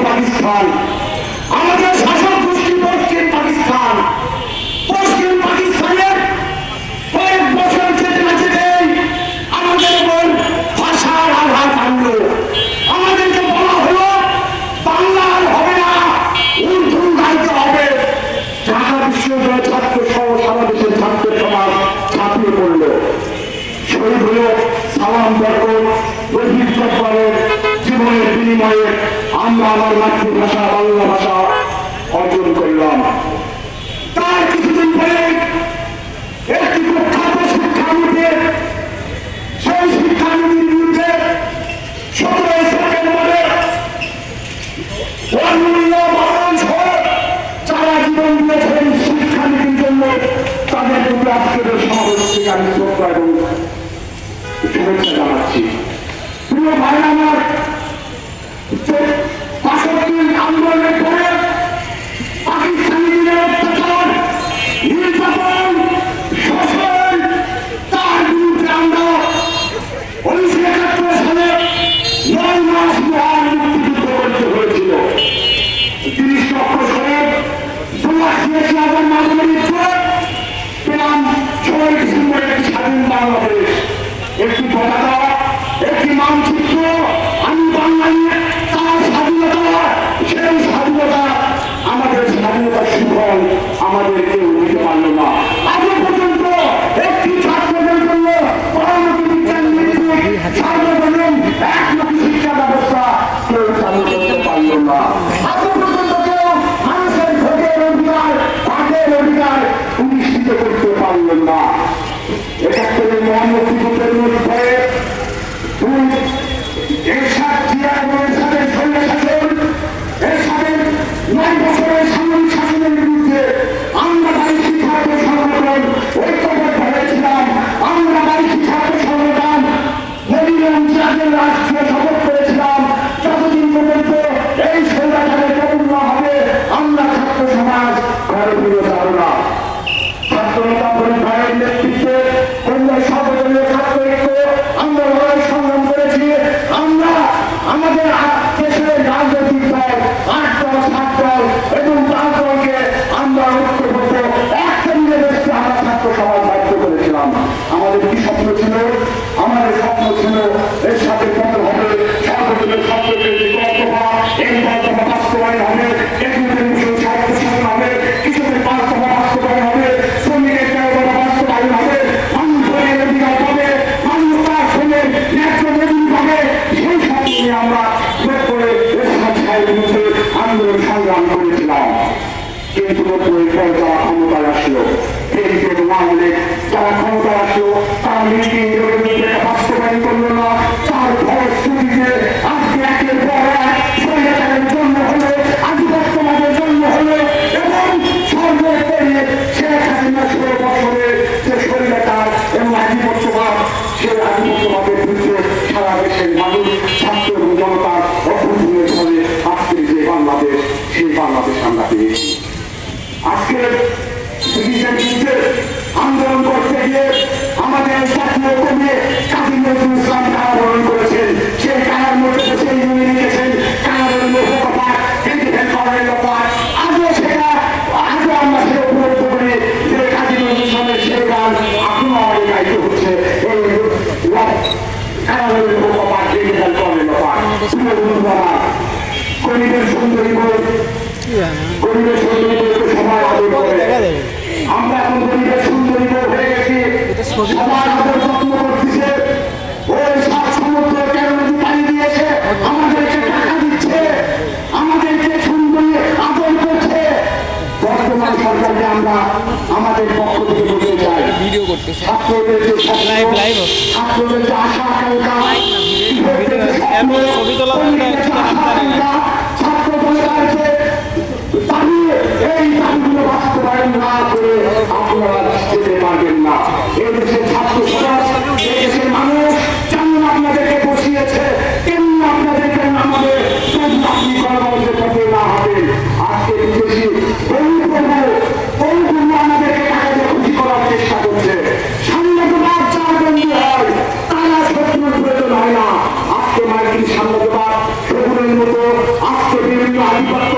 পাকিস্তান, আমাদের শাসক গোষ্ঠী পশ্চিম পাকিস্তান। পশ্চিম পাকিস্তানের কয়েক বছর যেতে না যেতেই আমাদের উপর ভাষার আঘাত আনলো। আমাদেরকে বলা হলো বাংলার হবে না, উর্দু গাইতে হবে। ঢাকা বিশ্ববিদ্যালয়ের ছাত্র সহ সারা দেশের ছাত্র সমাজ ছাপিয়ে পড়ল। শহীদ হল সালাম বরকত, রহিত জব্বারের জীবনের বিনিময়ে আমরা আমার মাতৃভাষা বাংলা ভাষা অর্জন করলাম। তার কিছুদিন পরে একটি প্রখ্যাত শিক্ষানীতির সেই শিক্ষানীতির বিরুদ্ধে 17 সেপ্টেম্বরে যারা জীবন দিয়েছেন শিক্ষানীতির জন্য তাদের প্রতি আজকের সমাবেশ থেকে আমি শ্রদ্ধা এবং শুভেচ্ছা জানাচ্ছি। প্রিয় ভাই, আমার 65 আন্দোলনের পরে পাকিস্তানিদের অত্যাচার, নির্যাতন, শোষণ, তার বিরুদ্ধে আমরা 1971 সালে 9 মাস মহান মুক্তিযুদ্ধ করতে হয়েছিল। 30 লক্ষ শহীদ, 2,86,000 মানবাধিকার পেলাম 6 ডিসেম্বর একটি স্বাধীন বাংলাদেশ। একটি পতাকা, একটি মানচিত্র, আমি বাঙালি, তার স্বাধীনতা, সেই স্বাধীনতা, আমাদের স্বাধীনতার সুফল আমাদের কেউ দিতে পারল না। আজ পর্যন্ত একটি ছাত্রদের জন্য পরবর্তী বিজ্ঞান ভিত্তিক সার্বজনীন একমুখী শিক্ষা ব্যবস্থা কেউ চালু করতে পারল না। আজ পর্যন্ত কেউ মানুষের ভোটের অধিকার, ভাগের অধিকার প্রতিষ্ঠিত করতে পারল না। 71 মহান মুক্তিযুদ্ধের মধ্যে এরশাদ জিয়া এবং এরশাদের সৈন্য শাসন, এরশাদের 9 বছরের সামরিক শাসনের বিরুদ্ধে আমরা বাড়িটি ছাত্র সংগঠন ঐক্যবদ্ধ হয়েছিলাম। আমরা বাড়িটি ছাত্র সংগঠন নবীন জাতীয় রাষ্ট্রীয় শপথ করেছিলাম। যতদিন পর্যন্ত এই স্বৈরাচারের কবুল না হবে আমরা ছাত্র সমাজ ঘরে ফিরে যাব না। ছাত্র নেতা ভাইয়ের নেতৃত্বে সর্বদলীয় আন্দোলন সংগ্রাম করেছিলাম। কিন্তু 90-এর পর যারা ক্ষমতায় আসলো, বিএনপি এবং আওয়ামী লীগ যারা ক্ষমতায় আসলো, তারা নীতি বাস্তবায়ন করলো না। তার ফলশ্রুতিতে আজকে একের পর এক স্বৈরাচারের জন্ম হলো, আধিপত্যবাদের জন্ম হলো এবং সর্বোপরি শেখ হাসিনা 16 বছরের যে স্বৈরাচার এবং আধিপত্যবাদ, সেই আধিপত্যবাদের বিরুদ্ধে সারা দেশের মানুষ, ছাত্র এবং জনতার অভ্যুত্থানের ফলে আজকের যে বাংলাদেশ, সেই বাংলাদেশ আমরা পেয়েছি। আজকে ব্রিটিশের বিরুদ্ধে আন্দোলন করতে গিয়ে আমাদের জাতীয় কবি কাজী নজরুল ইসলাম কারাবরণ করেছেন। সেই কারার মধ্যে সেই নিয়ে নিয়েছেন কারাবরণ লোকপাঠ, ইন্ডিপেন্ডেন্ট করেন লোকপাঠ। আজও আমরা সেটা উপলব্ধ করি যে কাজী নজরুল ইসলামের সেই গান এখনো আমাদের গাইতে হচ্ছে। এই কারাবরণ লোকপাঠ, ইন্ডিপেন্ডেন্ট করেন লোকপাঠ। গরিবের সুন্দরী বই, গরিবের সুন্দরী বইকে সবাই আদর করে। আমরা এখন গরিবের সুন্দরী বই হয়ে গেছি, সবাই আমাদের যত্ন করতেছে। ওই সাত সমুদ্র কেন নদী পানি দিয়েছে, আমাদেরকে টাকা দিচ্ছে, আমাদেরকে সুন্দরী আদর করছে। বর্তমান সরকারকে আমরা আমাদের পক্ষ থেকে বলতে চাই, ছাত্রদের যে ছাত্রদের যে আশা আকাঙ্ক্ষা, ছবি তোলা ছাত্র জনতার যে দাবি, এই দাবিগুলো বাস্তবায়ন না করে আপনারা যেতে পারবেন না। এই দেশের ছাত্র সমাজ, এই দেশের মানুষ যেমন আপনাদেরকে বসিয়েছে, তেমনি আপনাদেরকে নামাবে। যদি আপনি গণতন্ত্রের পথে না হবেন, আজকে বিদেশি বহু আমাদেরকে টাকা দিয়ে খুশি করার চেষ্টা করছে। সাম্রাজ্যবাদ যার বন্ধু হয়, তারা শত্রুর প্রয়োজন হয় না। আজকে মার্কিন সাম্রাজ্যবাদ শত্রুর মতো আজকে বিভিন্ন আধিপত্য